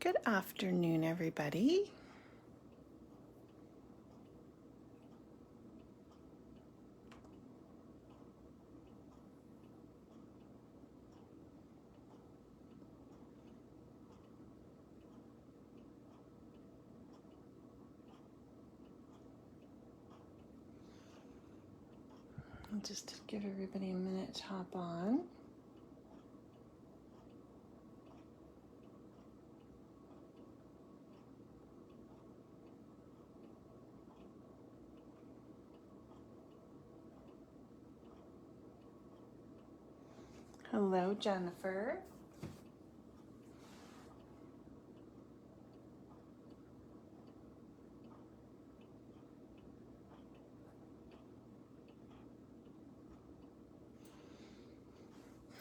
Good afternoon, everybody. I'll just give everybody a minute to hop on. Hello, Jennifer.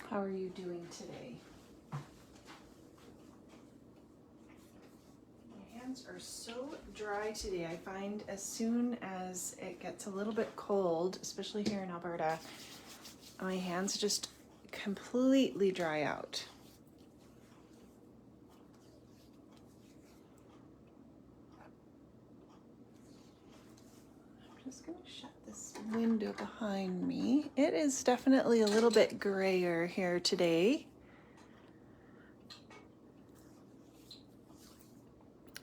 How are you doing today? My hands are so dry today. I find as soon as it gets a little bit cold, especially here in Alberta, my hands just completely dry out. I'm just going to shut this window behind me. It is definitely a little bit grayer here today.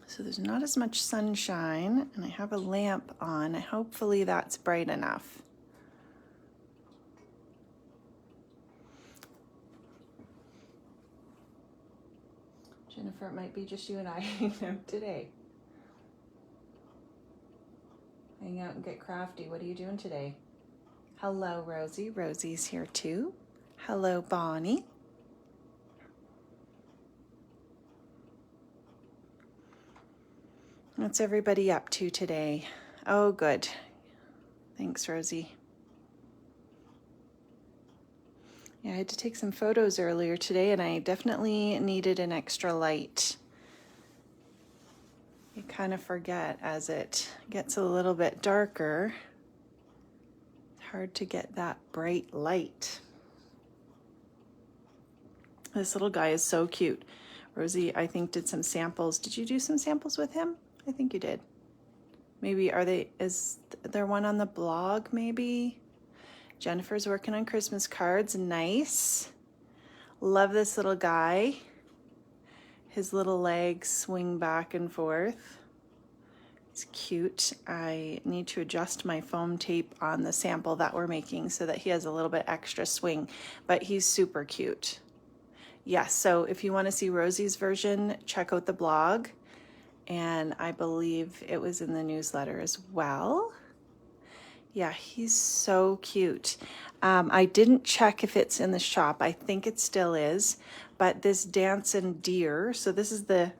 So there's not as much sunshine, and I have a lamp on. Hopefully that's bright enough. Jennifer, it might be just you and I hanging out today. Hang out and get crafty. What are you doing today? Hello, Rosie. Rosie's here too. Hello, Bonnie. What's everybody up to today? Oh, good. Thanks, Rosie. Yeah, I had to take some photos earlier today, and I definitely needed an extra light. You kind of forget as it gets a little bit darker. It's hard to get that bright light. This little guy is so cute. Rosie, I think, did some samples. Did you do some samples with him? I think you did. Maybe is there one on the blog maybe? Jennifer's working on Christmas cards. Nice. Love this little guy. His little legs swing back and forth. It's cute. I need to adjust my foam tape on the sample that we're making so that he has a little bit extra swing, but he's super cute. Yes, so if you want to see Rosie's version, check out the blog. And I believe it was in the newsletter as well. Yeah, he's so cute. I didn't check if it's in the shop. I think it still is. But this Dancin' Deer, so this is the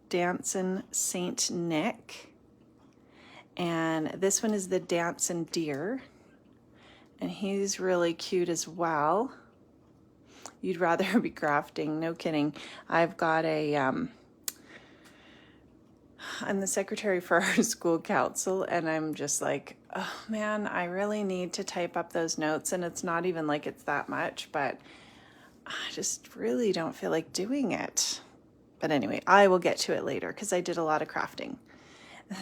Dancin' Saint Nick. And this one is the Dancin' Deer. And he's really cute as well. You'd rather be crafting, no kidding. I've got I'm the secretary for our school council, and I'm just like, oh man, I really need to type up those notes, and it's not even like it's that much, but I just really don't feel like doing it. But anyway, I will get to it later because I did a lot of crafting.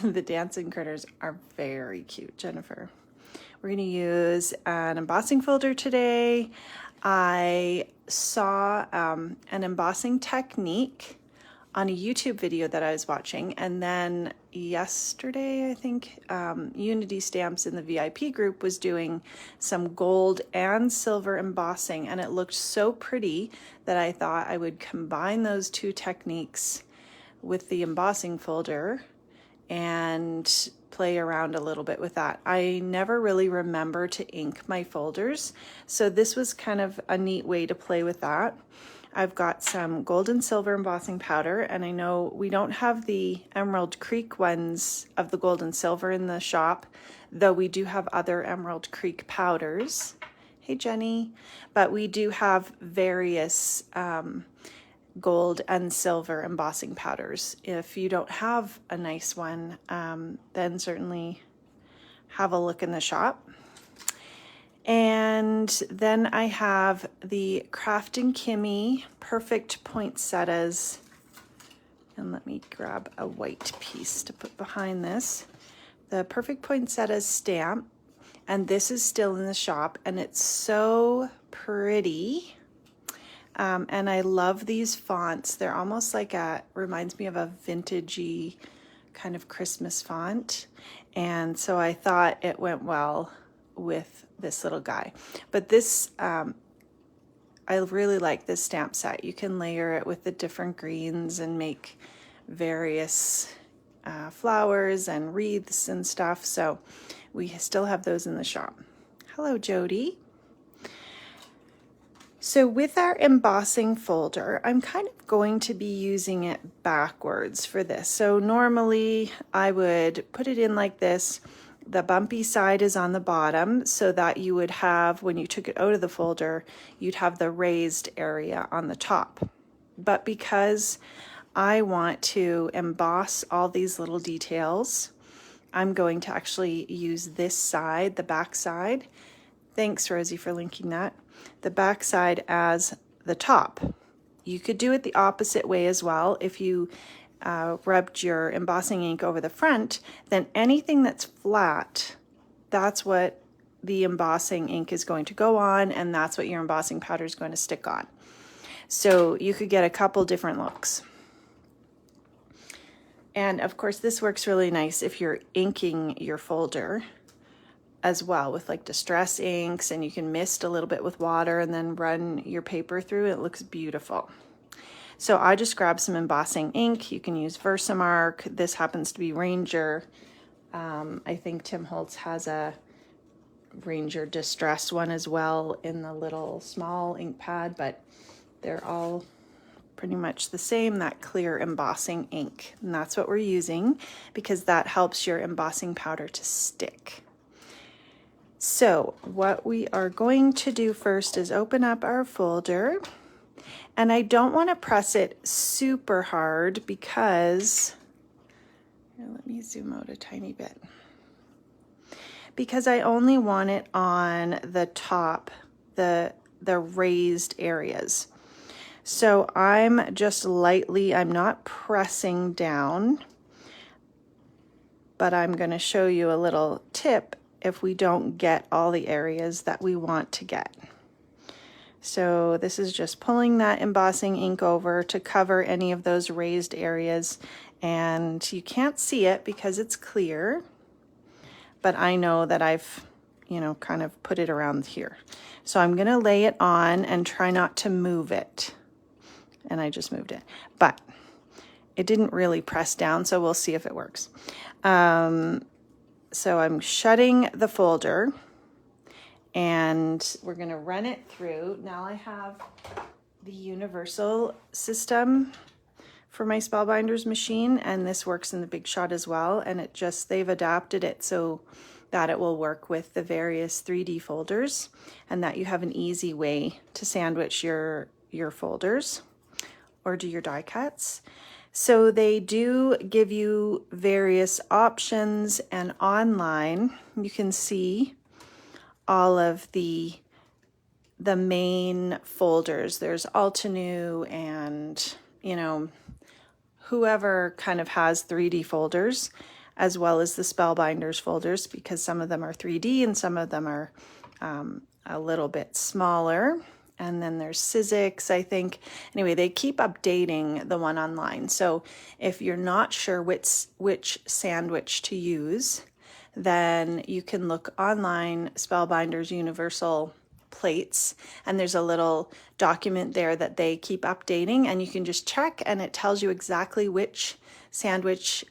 The dancing critters are very cute, Jennifer. We're going to use an embossing folder today. I saw an embossing technique on a YouTube video that I was watching, and then yesterday I think Unity Stamps in the VIP group was doing some gold and silver embossing, and it looked so pretty that I thought I would combine those two techniques with the embossing folder and play around a little bit with that. I never really remember to ink my folders, so this was kind of a neat way to play with that. I've got some gold and silver embossing powder, and I know we don't have the Emerald Creek ones of the gold and silver in the shop, though we do have other Emerald Creek powders. Hey, Jenny. But we do have various gold and silver embossing powders. If you don't have a nice one, then certainly have a look in the shop. And then I have the Kraftin Kimmie Perfect Poinsettias And let me grab a white piece to put behind this. The Perfect Poinsettia stamp, and this is still in the shop, and it's so pretty. And I love these fonts. They're almost like reminds me of a vintagey kind of Christmas font. And so I thought it went well with this little guy. But this, I really like this stamp set. You can layer it with the different greens and make various flowers and wreaths and stuff. So we still have those in the shop. Hello, Jody. So with our embossing folder, I'm kind of going to be using it backwards for this. So normally I would put it in like this. The bumpy side is on the bottom so that you would have, when you took it out of the folder, you'd have the raised area on the top. But because I want to emboss all these little details, I'm going to actually use this side, the back side. Thanks, Rosie, for linking that. The back side as the top. You could do it the opposite way as well. If you rubbed your embossing ink over the front, then anything that's flat, that's what the embossing ink is going to go on, and that's what your embossing powder is going to stick on. So you could get a couple different looks. And of course, this works really nice if you're inking your folder as well with like distress inks, and you can mist a little bit with water and then run your paper through. It looks beautiful. So I just grabbed some embossing ink. You can use Versamark. This happens to be Ranger. I think Tim Holtz has a Ranger Distress one as well in the little small ink pad, but they're all pretty much the same, that clear embossing ink. And that's what we're using because that helps your embossing powder to stick. So what we are going to do first is open up our folder. And I don't want to press it super hard because, here, let me zoom out a tiny bit. Because I only want it on the top, the raised areas. So I'm just lightly, I'm not pressing down, but I'm going to show you a little tip if we don't get all the areas that we want to get. So this is just pulling that embossing ink over to cover any of those raised areas, and you can't see it because it's clear, but I know that I've, kind of put it around here. So I'm going to lay it on and try not to move it. And I just moved it, but it didn't really press down, so we'll see if it works. So I'm shutting the folder, and we're going to run it through. Now I have the universal system for my Spellbinders machine, and this works in the Big Shot as well, and they've adapted it so that it will work with the various 3D folders, and that you have an easy way to sandwich your folders or do your die cuts. So they do give you various options, and online you can see all of the main folders. There's Altenew and, whoever kind of has 3D folders, as well as the Spellbinders folders, because some of them are 3D and some of them are a little bit smaller. And then there's Sizzix, I think. Anyway, they keep updating the one online. So if you're not sure which sandwich to use, then you can look online, Spellbinders Universal Plates, and there's a little document there that they keep updating, and you can just check and it tells you exactly which sandwich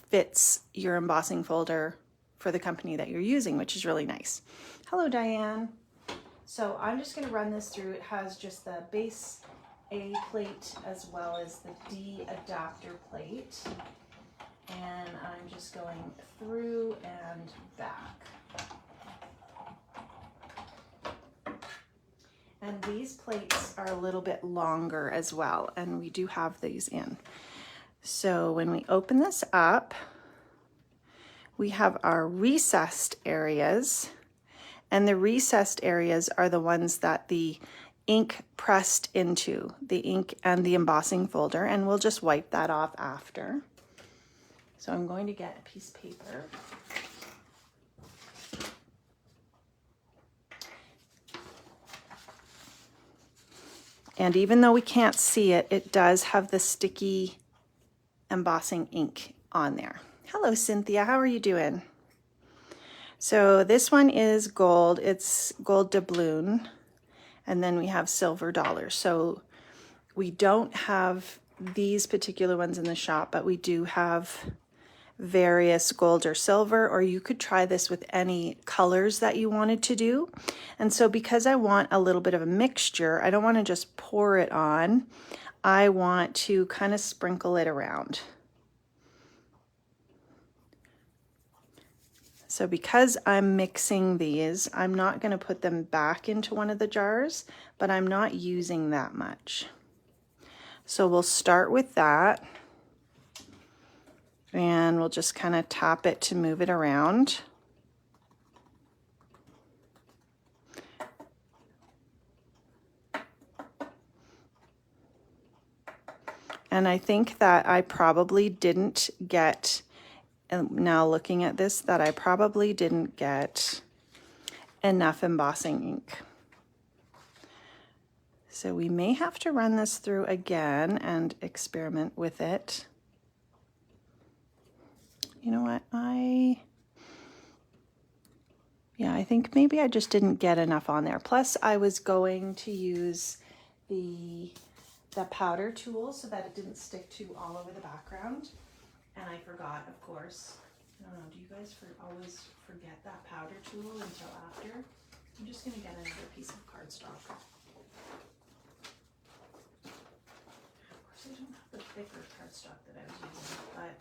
fits your embossing folder for the company that you're using, which is really nice. Hello, Diane. So I'm just going to run this through. It has just the base A plate as well as the D adapter plate. And I'm just going through and back. And these plates are a little bit longer as well, and we do have these in. So when we open this up, we have our recessed areas. And the recessed areas are the ones that the ink pressed into the ink and the embossing folder, and we'll just wipe that off after. So I'm going to get a piece of paper. And even though we can't see it, it does have the sticky embossing ink on there. Hello, Cynthia. How are you doing? So this one is gold. It's gold doubloon. And then we have silver dollars. So we don't have these particular ones in the shop, but we do have various gold or silver, or you could try this with any colors that you wanted to do. And so because I want a little bit of a mixture, I don't want to just pour it on. I want to kind of sprinkle it around. So because I'm mixing these, I'm not going to put them back into one of the jars, but I'm not using that much. So we'll start with that. And we'll just kind of tap it to move it around. And I think that I probably didn't get, now looking at this, that I probably didn't get enough embossing ink. So we may have to run this through again and experiment with it. You know what, I think maybe I just didn't get enough on there. Plus I was going to use the powder tool so that it didn't stick to all over the background. And I forgot, of course. I don't know, do you guys always forget that powder tool until after? I'm just gonna get another piece of cardstock. Of course I don't have the thicker cardstock that I was using, but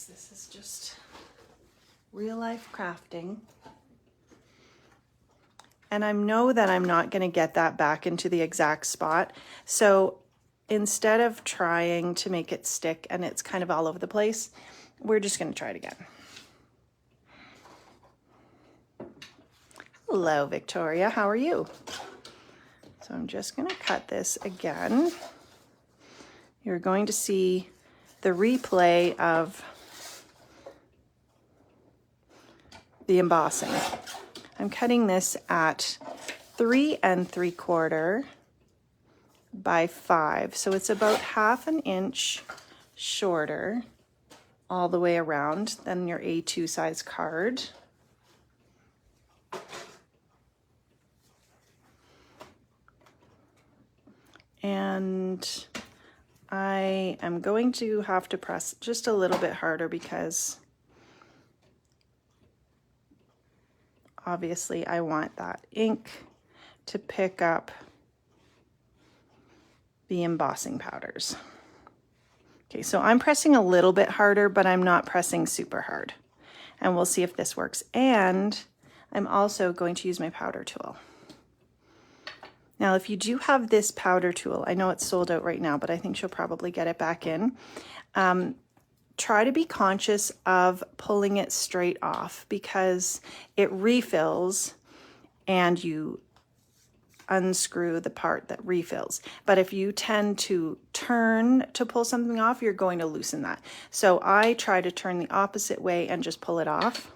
this is just real life crafting. And I know that I'm not going to get that back into the exact spot. So instead of trying to make it stick and it's kind of all over the place, we're just going to try it again. Hello, Victoria. How are you? So I'm just going to cut this again. You're going to see the replay of the embossing. I'm cutting this at 3 3/4 by 5, so it's about 1/2 inch shorter all the way around than your A2 size card. And I am going to have to press just a little bit harder because obviously I want that ink to pick up the embossing powders. Okay, so I'm pressing a little bit harder, but I'm not pressing super hard. And we'll see if this works. And I'm also going to use my powder tool. Now, if you do have this powder tool, I know it's sold out right now, but I think she'll probably get it back in. Try to be conscious of pulling it straight off because it refills and you unscrew the part that refills. But if you tend to turn to pull something off, you're going to loosen that. So I try to turn the opposite way and just pull it off.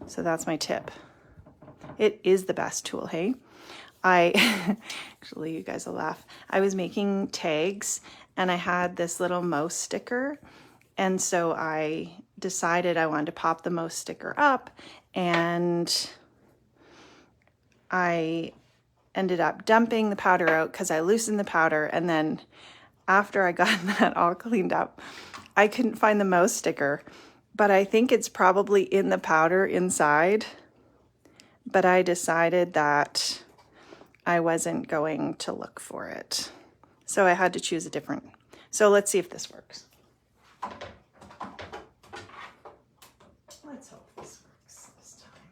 So that's my tip. It is the best tool, hey? Actually, you guys will laugh. I was making tags and I had this little mouse sticker. And so I decided I wanted to pop the mouse sticker up, and I ended up dumping the powder out because I loosened the powder. And then after I got that all cleaned up, I couldn't find the mouse sticker, but I think it's probably in the powder inside. But I decided that I wasn't going to look for it. So I had to choose a different. So let's see if this works. Let's hope this works this time.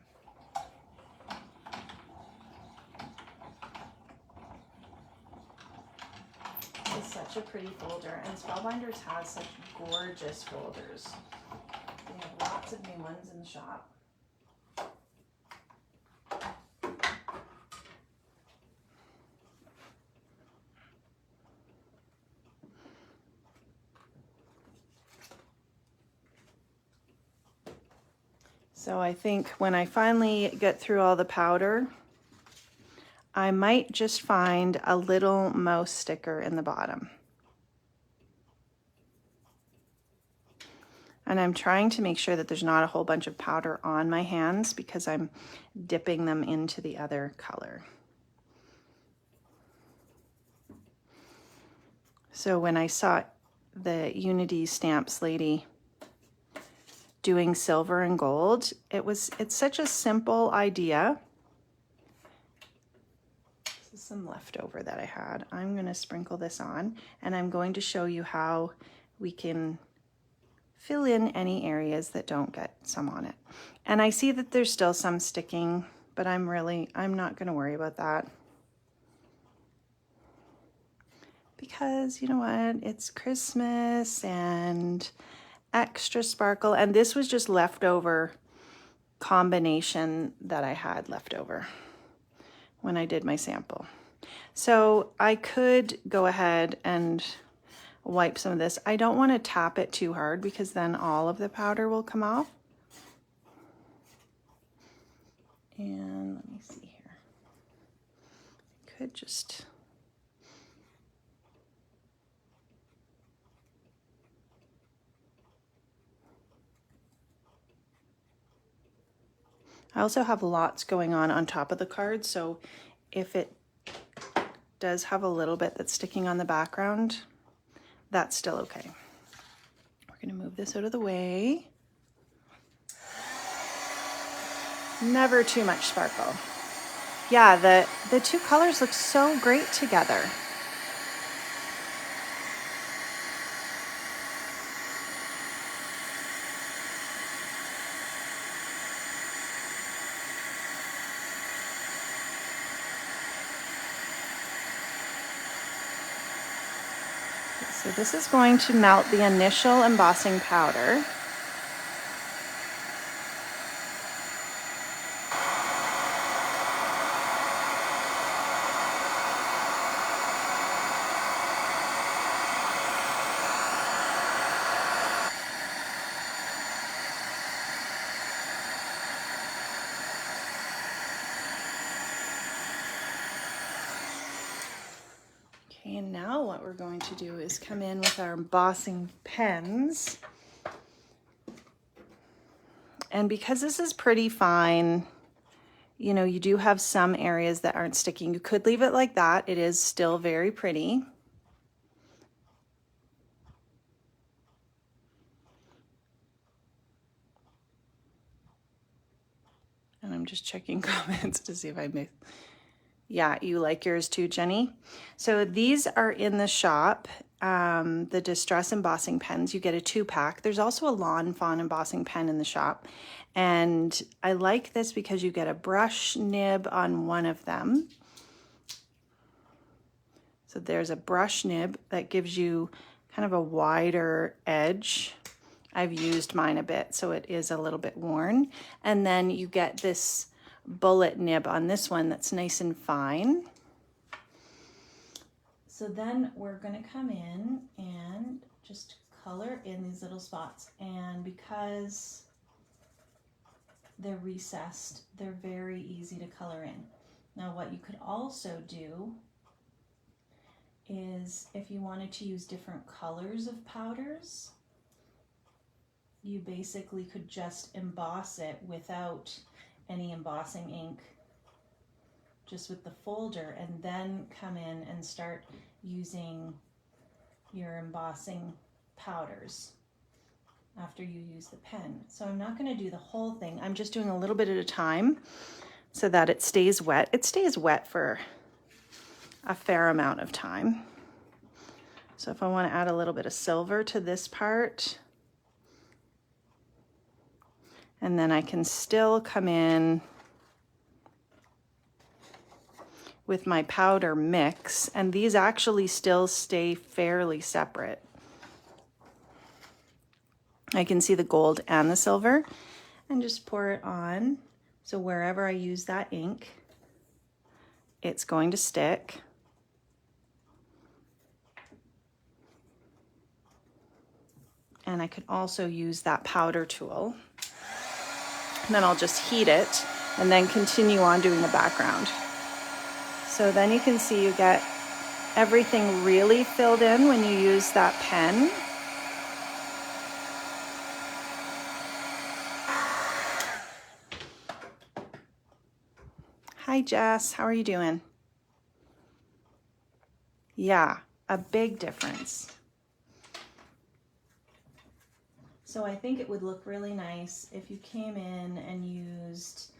It's such a pretty folder, and Spellbinders has such gorgeous folders. They have lots of new ones in the shop. So I think when I finally get through all the powder, I might just find a little mouse sticker in the bottom. And I'm trying to make sure that there's not a whole bunch of powder on my hands because I'm dipping them into the other color. So when I saw the Unity Stamps lady doing silver and gold, it's such a simple idea. This is some leftover that I had. I'm going to sprinkle this on, and I'm going to show you how we can fill in any areas that don't get some on it. And I see that there's still some sticking, but I'm not going to worry about that. Because you know what, it's Christmas and extra sparkle, and this was just leftover combination that I had left over when I did my sample. So I could go ahead and wipe some of this. I don't want to tap it too hard because then all of the powder will come off. And let me see here. I could just... I also have lots going on top of the card, so if it does have a little bit that's sticking on the background, that's still okay. We're going to move this out of the way. Never too much sparkle. Yeah, the two colors look so great together. So this is going to melt the initial embossing powder. Okay, and now what we're going to do is come in with our embossing pens. And because this is pretty fine, you know, you do have some areas that aren't sticking. You could leave it like that. It is still very pretty. And I'm just checking comments to see if I missed. Yeah, you like yours too, Jenny. So these are in the shop, the Distress embossing pens. You get a 2-pack. There's also a Lawn Fawn embossing pen in the shop. And I like this because you get a brush nib on one of them. So there's a brush nib that gives you kind of a wider edge. I've used mine a bit, so it is a little bit worn. And then you get this bullet nib on this one that's nice and fine. So then we're going to come in and just color in these little spots. And because they're recessed, they're very easy to color in. Now what you could also do is if you wanted to use different colors of powders, you basically could just emboss it without any embossing ink, just with the folder, and then come in and start using your embossing powders after you use the pen. So I'm not going to do the whole thing. I'm just doing a little bit at a time so that it stays wet. It stays wet for a fair amount of time. So if I want to add a little bit of silver to this part, and then I can still come in with my powder mix, and these actually still stay fairly separate. I can see the gold and the silver, and just pour it on. So wherever I use that ink, it's going to stick. And I could also use that powder tool And then I'll just heat it and then continue on doing the background. So then you can see you get everything really filled in when you use that pen. Hi Jess, how are you doing? Yeah, a big difference. So I think it would look really nice if you came in and used,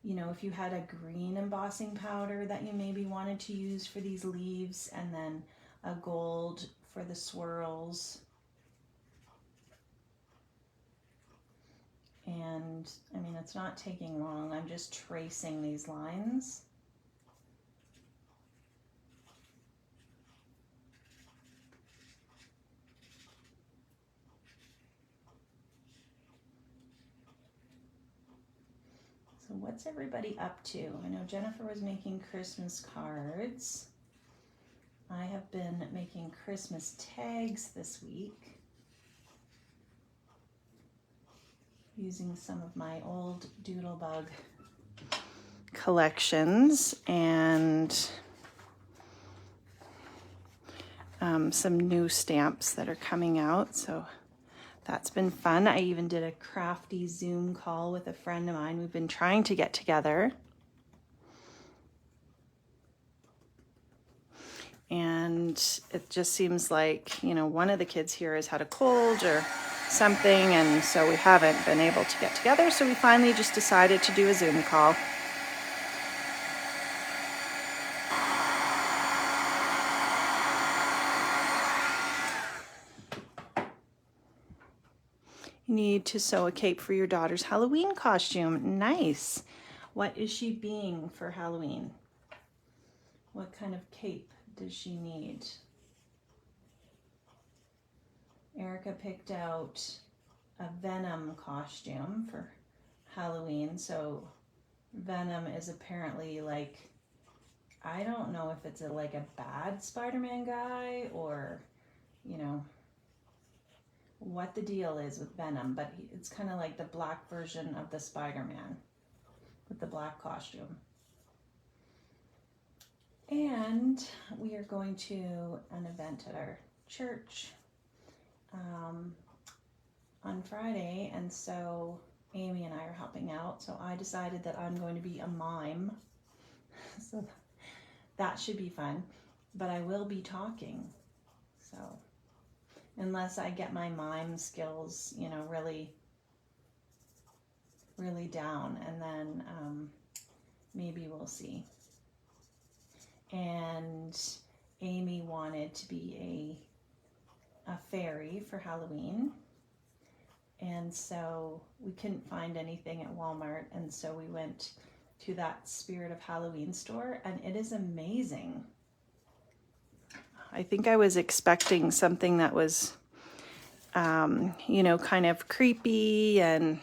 you know, if you had a green embossing powder that you maybe wanted to use for these leaves, and then a gold for the swirls. And I mean, it's not taking long. I'm just tracing these lines. So what's everybody up to? I know Jennifer was making Christmas cards. I have been making Christmas tags this week, using some of my old Doodlebug collections and some new stamps that are coming out. So that's been fun. I even did a crafty Zoom call with a friend of mine. We've been trying to get together. And it just seems like, you know, one of the kids here has had a cold or something, and so we haven't been able to get together. So we finally just decided to do a Zoom call. You need to sew a cape for your daughter's Halloween costume. Nice. What is she being for Halloween? What kind of cape does she need? Erica picked out a Venom costume for Halloween. So Venom is apparently like, I don't know if it's like a bad Spider-Man guy or, you know, what the deal is with Venom, but it's kind of like the black version of the Spider-Man with the black costume. And we are going to an event at our church on Friday, and so Amy and I are helping out. So I decided that I'm going to be a mime. So that should be fun, but I will be talking. So unless I get my mime skills, you know, really down, and then maybe we'll see. And Amy wanted to be a fairy for Halloween, and so we couldn't find anything at Walmart, and so we went to that Spirit of Halloween store, and it is amazing. I think I was expecting something that was, you know, kind of creepy and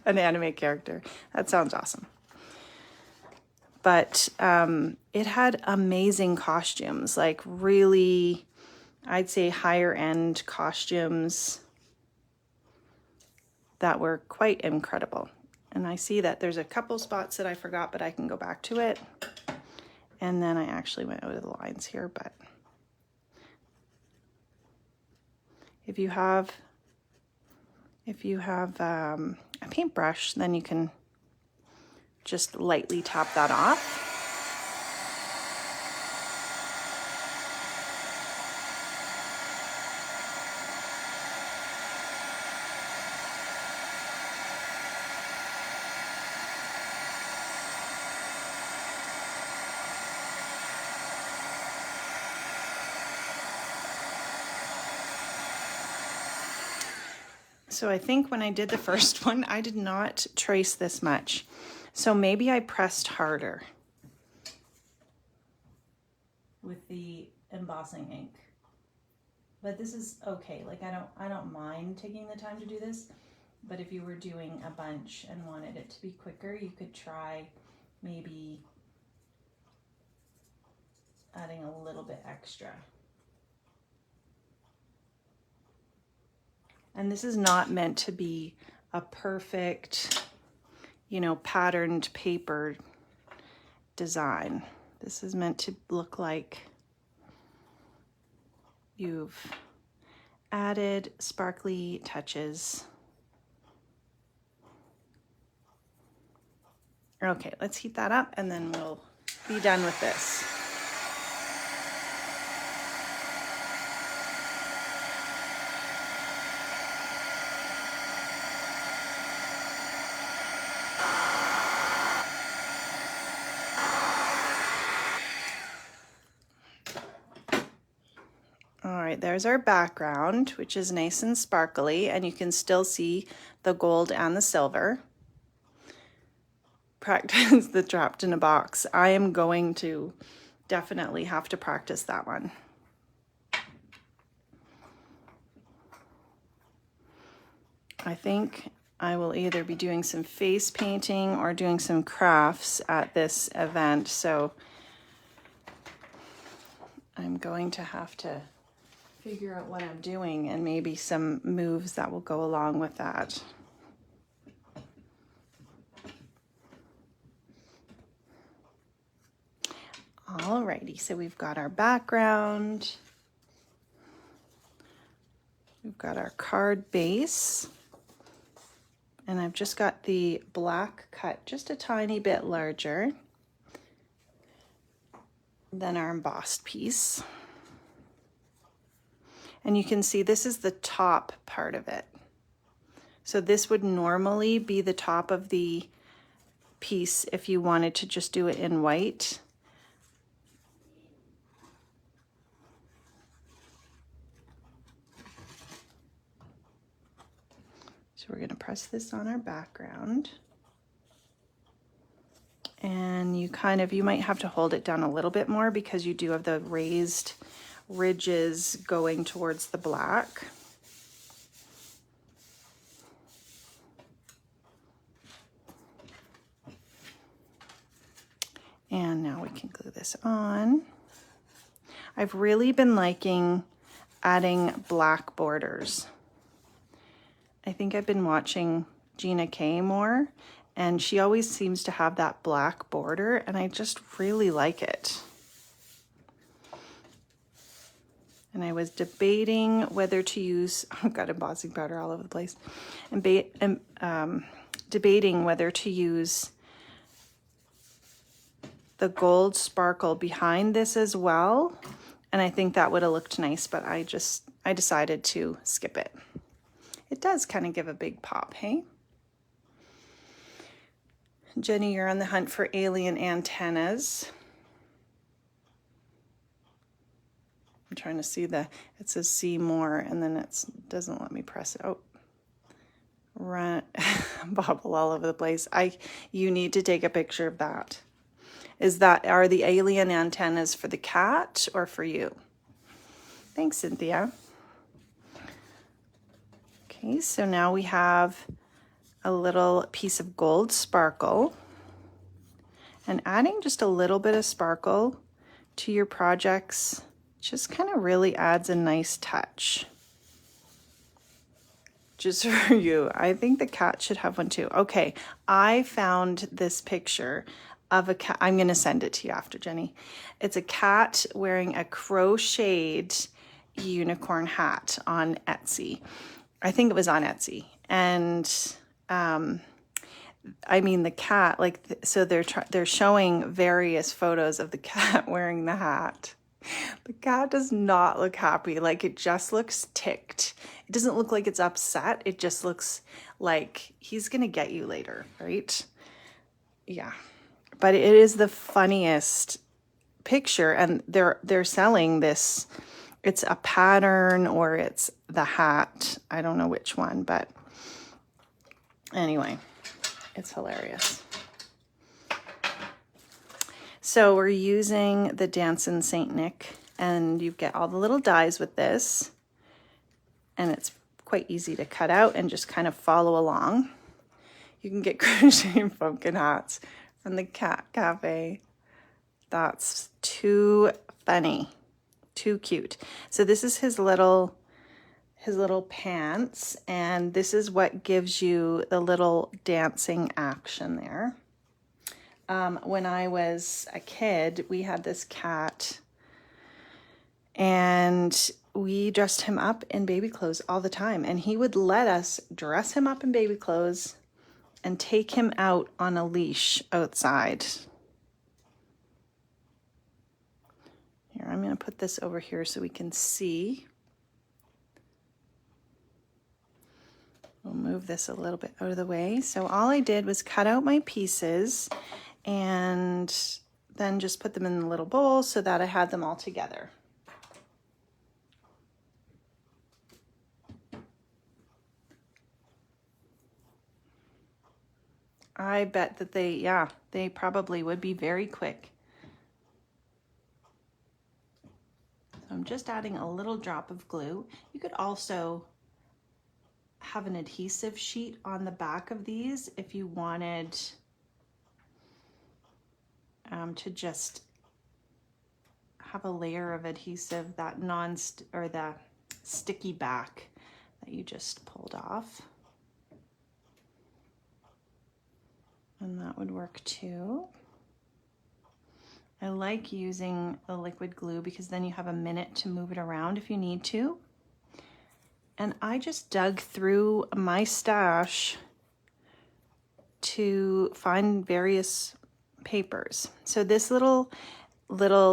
an anime character. That sounds awesome. But it had amazing costumes, like really, I'd say higher end costumes that were quite incredible. And I see that there's a couple spots that I forgot, but I can go back to it. And then I actually went over the lines here, but if you have a paintbrush, then you can just lightly tap that off. So I think when I did the first one, I did not trace this much. So maybe I pressed harder with the embossing ink. But this is okay. Like I don't mind taking the time to do this, but if you were doing a bunch and wanted it to be quicker, you could try maybe adding a little bit extra. And this is not meant to be a perfect, you know, patterned paper design. This is meant to look like you've added sparkly touches. Okay, let's heat that up and then we'll be done with this. All right, there's our background, which is nice and sparkly, and you can still see the gold and the silver. Practice the trapped in a box. I am going to definitely have to practice that one. I think I will either be doing some face painting or doing some crafts at this event, so I'm going to have to figure out what I'm doing and maybe some moves that will go along with that. Alrighty, so we've got our background, we've got our card base, and I've just got the black cut just a tiny bit larger than our embossed piece. And you can see this is the top part of it. So this would normally be the top of the piece if you wanted to just do it in white. So we're going to press this on our background. And you might have to hold it down a little bit more because you do have the raised ridges going towards the black. And now we can glue this on. I've really been liking adding black borders. I think I've been watching Gina K more, and she always seems to have that black border, and I just really like it. And I was debating whether to use, I've got embossing powder all over the place, and debating whether to use the gold sparkle behind this as well. And I think that would have looked nice, but I decided to skip it. It does kind of give a big pop, hey? Jenny, you're on the hunt for alien antennas. I'm trying to see it says see more, and then it doesn't let me press it. Oh, run, bobble all over the place. You need to take a picture of that. Are the alien antennas for the cat or for you? Thanks, Cynthia. Okay, so now we have a little piece of gold sparkle, and adding just a little bit of sparkle to your projects just kind of really adds a nice touch. Just for you. I think the cat should have one too. Okay, I found this picture of a cat. I'm going to send it to you after, Jenny. It's a cat wearing a crocheted unicorn hat on Etsy. I think it was on Etsy. And I mean the cat, so they're showing various photos of the cat wearing the hat. The cat does not look happy. Like, it just looks ticked. It doesn't look like it's upset. It just looks like he's gonna get you later, right? Yeah, but it is the funniest picture, and they're selling this. It's a pattern or it's the hat. I don't know which one, but anyway, it's hilarious. So we're using the Dancin' Saint Nick, and you get all the little dies with this, and it's quite easy to cut out and just kind of follow along. You can get crocheted pumpkin hats from the Cat Cafe. That's too funny, too cute. So this is his little his little pants, and this is what gives you the little dancing action there. When I was a kid, we had this cat, and we dressed him up in baby clothes all the time, and he would let us dress him up in baby clothes and take him out on a leash outside. Here, I'm going to put this over here so we can see. We'll move this a little bit out of the way. So all I did was cut out my pieces and then just put them in the little bowl so that I had them all together. I bet that they probably would be very quick. So I'm just adding a little drop of glue. You could also have an adhesive sheet on the back of these if you wanted to just have a layer of adhesive, that the sticky back that you just pulled off. And that would work too. I like using the liquid glue because then you have a minute to move it around if you need to. And I just dug through my stash to find various papers. So this little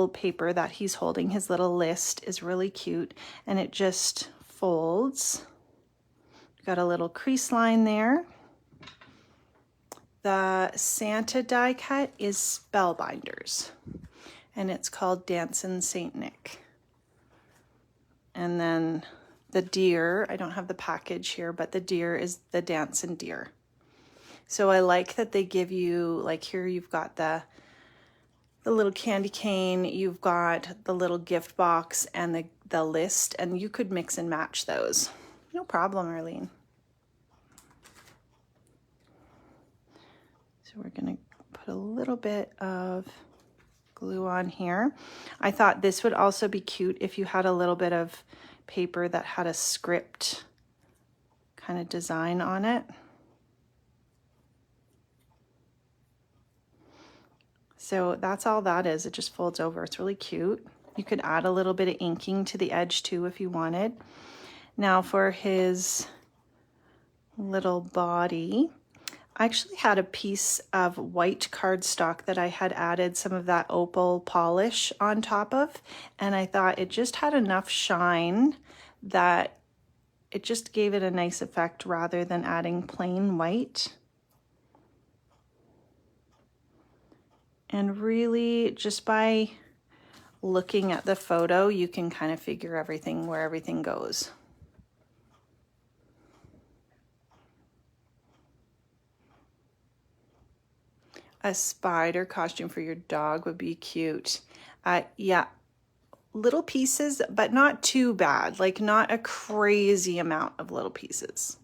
paper that he's holding, his little list, is really cute, and it just folds. Got a little crease line there. The Santa die cut is Spellbinders, and it's called Dancin' Saint Nick. And then the deer, I don't have the package here, but the deer is the Dancin' Deer. So I like that they give you, like here you've got the little candy cane, you've got the little gift box and the list, and you could mix and match those. No problem, Arlene. So we're gonna put a little bit of glue on here. I thought this would also be cute if you had a little bit of paper that had a script kind of design on it. So that's all that is. It just folds over. It's really cute. You could add a little bit of inking to the edge too if you wanted. Now for his little body, I actually had a piece of white cardstock that I had added some of that opal polish on top of, and I thought it just had enough shine that it just gave it a nice effect rather than adding plain white. And really, just by looking at the photo, you can kind of figure everything, where everything goes. A spider costume for your dog would be cute. Yeah, little pieces, but not too bad, like not a crazy amount of little pieces.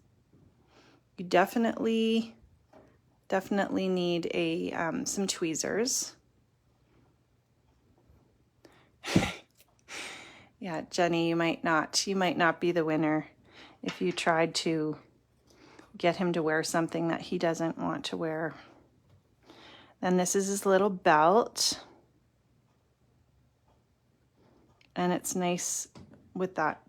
You definitely need some tweezers. Yeah, Jenny, you might not be the winner if you tried to get him to wear something that he doesn't want to wear. Then this is his little belt, and it's nice with that